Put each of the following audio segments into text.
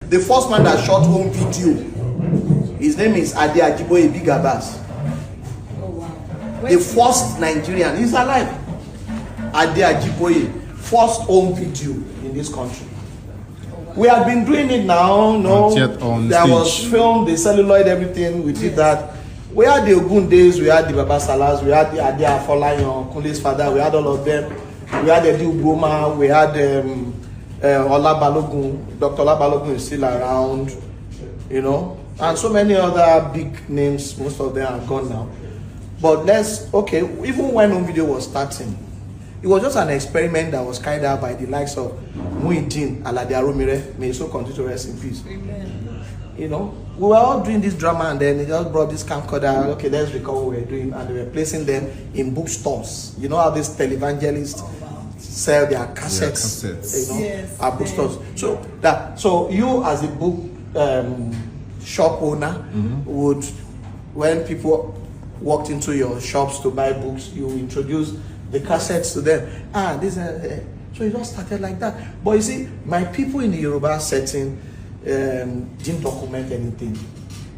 The first man that shot home video, his name is Ade Ajiboye Big Abass. Oh wow. The first Nigerian, he's alive. Ade Ajiboye, first home video in this country. We have been doing it now. No, there was film, the celluloid, everything. We did that. We had the Ogun days. We had the Baba Salas. We had the Ade Afolayan, Kunle's father. We had all of them. We had the Uboma. We had Ola Balogun. Dr. Ola Balogun is still around. You know, and so many other big names. Most of them are gone now. But even when home video was starting, it was just an experiment that was carried out by the likes of Muhyiddin Alade Aromire. May he so continue to rest in peace. Amen. You know, we were all doing this drama, and then they just brought this camcorder. Okay, let's record what we were doing, and they were placing them in bookstores. You know how these televangelists sell their cassettes, you know, yes, at bookstores. So you as a book shop owner would, when people walked into your shops to buy books, you introduce the cassettes to them. So it all started like that. But you see, my people in the Yoruba setting didn't document anything.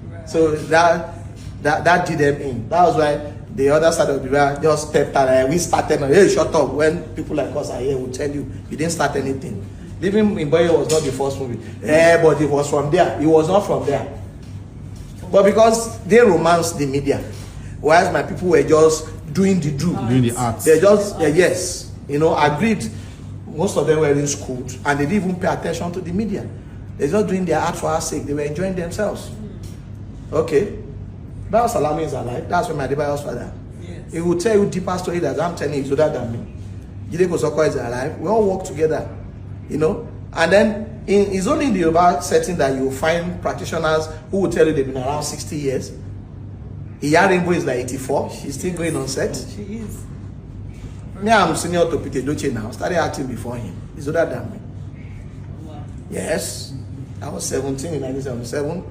Right. So that did them in. That was why the other side of the world just stepped out. We started, hey, shut up. When people like us are here, we'll tell you didn't start anything. Living in Boye was not the first movie. But it was from there. It was not from there. But because they romanced the media, whilst my people were just doing the doing the arts. They just yes, you know, agreed. Most of them were in school and they didn't even pay attention to the media. They're just doing their art for our sake. They were enjoying themselves. Okay, Bayo Salami is alive. That's when my Adebayo's father. Yes. He will tell you deeper story that I'm telling you, he's older than me. Jide Kosoko is alive. We all work together, you know. And then it's only in the Yoruba setting that you find practitioners who will tell you they've been around 60 years. Iya Rainbow is like 84. She's still going on set. She is. Me, I'm senior to Peter Doche now. Started acting before him. He's older than me. Wow. Yes. I was 17 in 1977.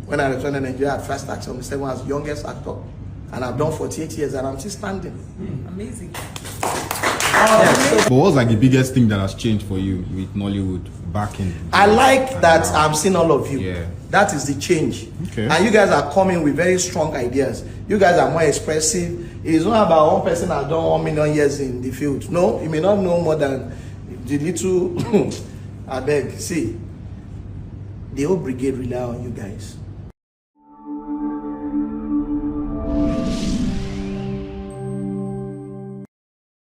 When I returned to Nigeria, I first acted 77 as youngest actor. And I've done 48 years and I'm still standing. Amazing. Yes. But what's like the biggest thing that has changed for you with Nollywood back in? I like that I'm seeing all of you. Yeah. That is the change. Okay. And you guys are coming with very strong ideas. You guys are more expressive. It is not about one person has done 1 million years in the field. No, you may not know more than the little. I beg. See, the whole brigade rely on you guys.